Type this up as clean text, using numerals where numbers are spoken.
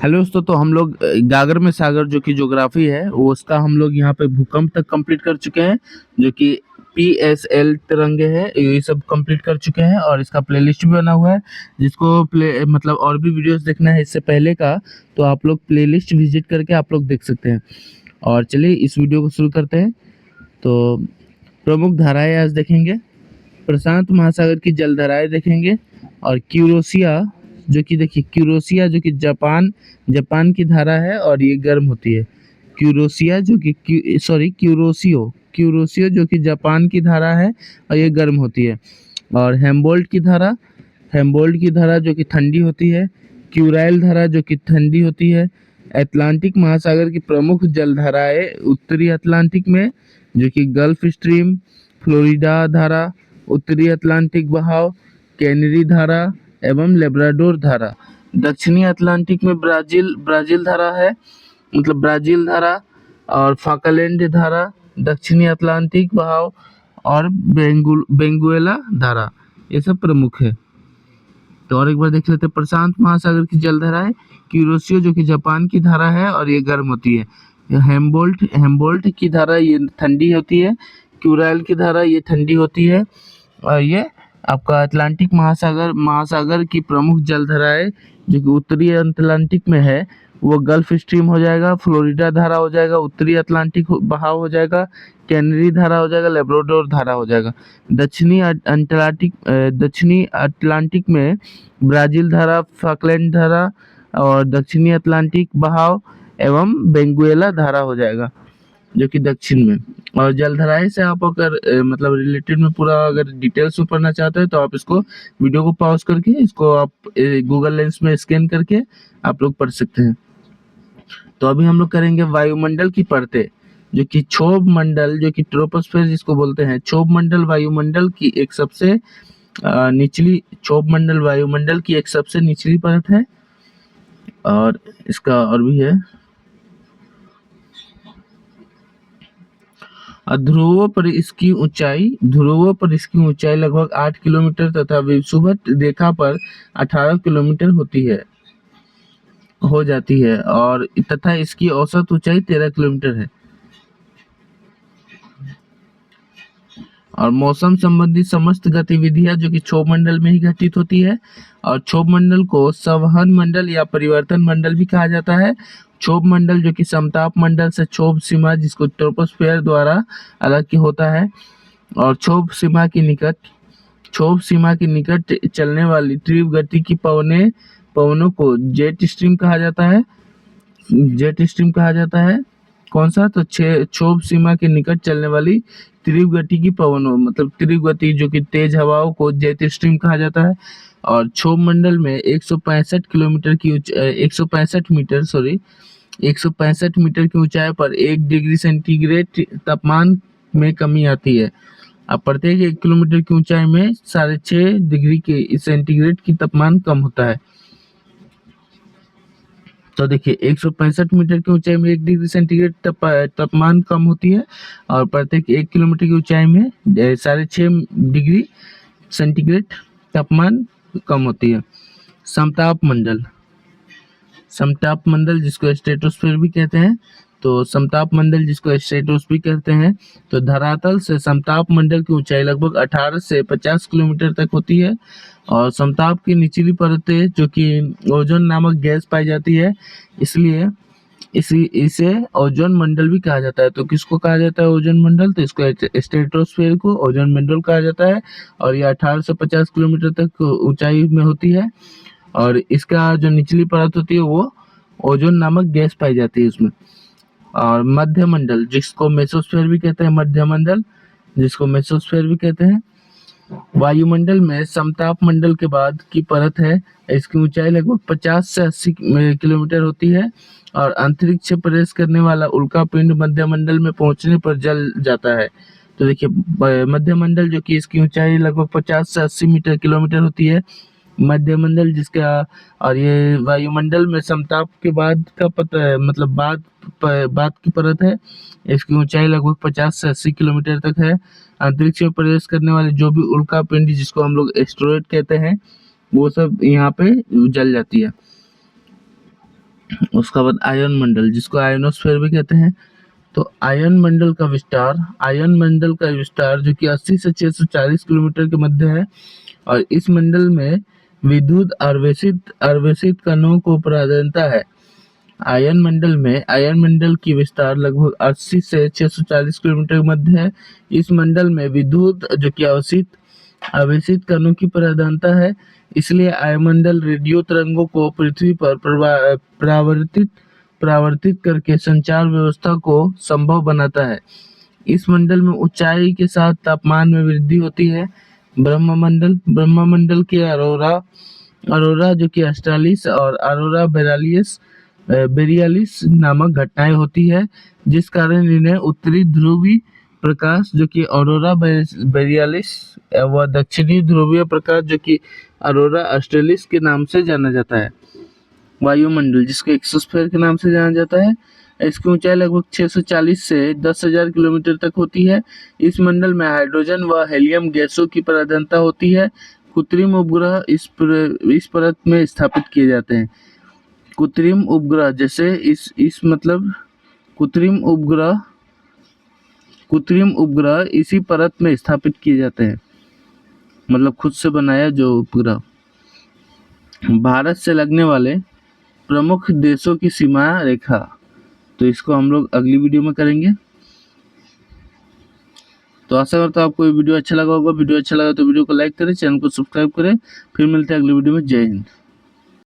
Hello दोस्तों, तो हम लोग गागर में सागर जो कि ज्योग्राफी है वो उसका हम लोग यहाँ पे भूकंप तक कंप्लीट कर चुके हैं। जो कि PSL तिरंगे है ये सब कंप्लीट कर चुके हैं और इसका प्लेलिस्ट भी बना हुआ है। जिसको प्ले मतलब और भी वीडियोस देखना है इससे पहले का, तो आप लोग प्लेलिस्ट विजिट करके आप लोग देख सकते हैं। और चलिए इस वीडियो को शुरू करते हैं। तो प्रमुख धाराएं आज देखेंगे, प्रशांत महासागर की जलधाराएं देखेंगे और क्यूरोसिया जो कि देखिए क्यूरोसिया जो कि जापान जापान की धारा है और ये गर्म होती है। क्यूरोसिया जो कि क्यूरोसियो जो कि जापान की धारा है और ये गर्म होती है। और हेम्बोल्ट की धारा जो कि ठंडी होती है। क्यूराइल धारा जो कि ठंडी होती है। अटलांटिक महासागर की प्रमुख जलधाराएं उत्तरी अटलांटिक में जो कि गल्फ स्ट्रीम, फ्लोरिडा धारा, उत्तरी अटलांटिक बहाव, कैनरी धारा एवं लेब्राडोर धारा। दक्षिणी अटलांटिक में ब्राजील ब्राजील धारा है, मतलब ब्राजील धारा और फाकलैंड धारा, दक्षिणी अटलांटिक बहाव और बेंगुएला धारा, ये सब प्रमुख है। तो और एक बार देख लेते हैं प्रशांत महासागर की जलधारा है क्यूरोसियो जो कि जापान की धारा है और ये गर्म होती है। हेम्बोल्ट की धारा ये ठंडी होती है। क्यूराइल की धारा ये ठंडी होती है। और ये आपका अटलांटिक महासागर महासागर की प्रमुख जलधाराएं जो कि उत्तरी अटलांटिक में है वो गल्फ स्ट्रीम हो जाएगा, फ्लोरिडा धारा हो जाएगा, उत्तरी अटलांटिक बहाव हो जाएगा, कैनरी धारा हो जाएगा, लेब्राडोर धारा हो जाएगा। दक्षिणी अटलांटिक में ब्राजील धारा, फाकलैंड धारा और दक्षिणी अटलांटिक बहाव एवं बेंगुएला धारा हो जाएगा जो कि दक्षिण में। और जलधाराएं से आप अगर मतलब रिलेटेड में पूरा अगर डिटेल्स में पढ़ना चाहते हैं तो आप इसको वीडियो को पॉज करके इसको आप गूगल लेंस में स्कैन करके आप लोग पढ़ सकते हैं। तो अभी हम लोग करेंगे वायुमंडल की परतें जो कि क्षोभ मंडल जो कि ट्रोपोस्फेयर जिसको बोलते हैं। क्षोभ मंडल वायुमंडल की एक सबसे निचली क्षोभ मंडल वायुमंडल की एक सबसे निचली परत है। और इसका और भी है। ध्रुवों पर इसकी ऊंचाई लगभग 8 किलोमीटर तथा विषुवत रेखा पर 18 किलोमीटर हो जाती है और तथा इसकी औसत ऊंचाई 13 किलोमीटर है। और मौसम संबंधी समस्त गतिविधियां जो कि क्षोभ मंडल में ही घटित होती है। और क्षोभ मंडल को संवहन मंडल या परिवर्तन मंडल भी कहा जाता है। क्षोभ मंडल जो कि समताप मंडल से क्षोभ सीमा जिसको ट्रोपोस्फेयर द्वारा अलग होता है। और क्षोभ सीमा के निकट चलने वाली तीव्र गति की पवनों को जेट स्ट्रीम कहा जाता है। कौन सा? तो क्षोभ सीमा के निकट चलने वाली तीव्र गति की पवनों मतलब तीव्र गति जो कि तेज हवाओं को जेट स्ट्रीम कहा जाता है। और क्षोभ मंडल में 165 मीटर की ऊंचाई पर 1 डिग्री सेंटीग्रेड तापमान में कमी आती है। अब प्रत्येक 1 किलोमीटर की ऊंचाई में 6.5 डिग्री के सेंटीग्रेड की तापमान कम होता है। तो देखिए 165 मीटर की ऊंचाई में 1 डिग्री सेंटीग्रेड तापमान कम होती है और प्रत्येक 1 किलोमीटर की ऊंचाई में 6.5 डिग्री सेंटीग्रेड तापमान कम होती है। समताप मंडल जिसको स्ट्रेटोस्फीयर भी कहते हैं। तो समताप मंडल जिसको स्ट्रेटोस्फीयर कहते हैं, तो धरातल से समताप मंडल की ऊंचाई लगभग 18 से 50 किलोमीटर तक होती है। और समताप की निचली परतें जो कि ओजोन नामक गैस पाई जाती है, इसलिए इसे ओजोन मंडल भी कहा जाता है। तो किसको कहा जाता है ओजोन मंडल? तो इसको स्ट्रेटोस्फीयर को ओजोन मंडल कहा जाता है। और ये 18 से 50 किलोमीटर तक ऊंचाई में होती है। और इसका जो निचली परत होती है वो ओजोन नामक गैस पाई जाती है उसमें। और मध्य मंडल जिसको मेसोस्फीयर भी कहते हैं, वायुमंडल में समताप मंडल के बाद की परत है। इसकी ऊंचाई लगभग 50 से 80 किलोमीटर होती है। और अंतरिक्ष में प्रवेश करने वाला उल्कापिंड मध्य मंडल में पहुंचने पर जल जाता है। तो देखिए मध्य मंडल जो कि इसकी ऊंचाई लगभग 50 से 80 किलोमीटर होती है। मध्य मंडल जिसका और ये वायुमंडल में समताप के बाद का मतलब बाद की परत है। इसकी ऊंचाई लगभग 50 से 80 किलोमीटर तक है। अंतरिक्ष में प्रवेश करने वाले जो भी उल्कापिंड जिसको हम लोग एस्टेरॉयड कहते हैं वो सब यहाँ पे जल जाती है। उसका बाद आयन मंडल, जिसको आयनोस्फीयर भी कहते हैं। तो आयन मंडल का विस्तार जो कि 80 से 640 किलोमीटर के मध्य है, और इस मंडल में विद्युत आवेशित कणों को प्राधान्यता है। आयन मंडल की विस्तार लगभग 80 से 640 किलोमीटर के मध्य है। इस मंडल में विद्युत जो कि आवेशित कणों की प्राधान्यता है, इसलिए आयनमंडल रेडियो तरंगों को पृथ्वी पर परावर्तित करके संचार व्यवस्था को संभव बनाता है। इस मंडल में ऊंचाई के साथ तापमान में वृद्धि होती है। ब्रह्ममंडल के अरोरा जो कि ऑस्ट्रेलिस और अरोरा बेरियालिस नामक घटनाएं होती है, जिस कारण इन्हें उत्तरी ध्रुवीय प्रकाश जो कि ऑरोरा बेरियालिस व दक्षिणी ध्रुवीय प्रकाश जो कि अरोरा ऑस्ट्रेलिस के नाम से जाना जाता है। वायुमंडल, जिसको एक्सोस्फीयर के नाम से जाना जाता है, इसकी ऊंचाई लगभग 640 से 10,000 किलोमीटर तक होती है। इस मंडल में हाइड्रोजन व हीलियम गैसों की प्राधान्यता होती है। कृत्रिम उपग्रह इस परत में स्थापित किए जाते हैं। कृत्रिम उपग्रह जैसे इस मतलब कृत्रिम उपग्रह इसी परत में स्थापित किए जाते हैं, मतलब खुद से बनाया जो उपग्रह। भारत से लगने वाले प्रमुख देशों की सीमा रेखा, तो इसको हम लोग अगली वीडियो में करेंगे। तो आशा करता हूँ आपको ये वीडियो अच्छा लगा होगा। वीडियो अच्छा लगा तो वीडियो को लाइक करें, चैनल को सब्सक्राइब करें। फिर मिलते हैं अगली वीडियो में। जय हिंद।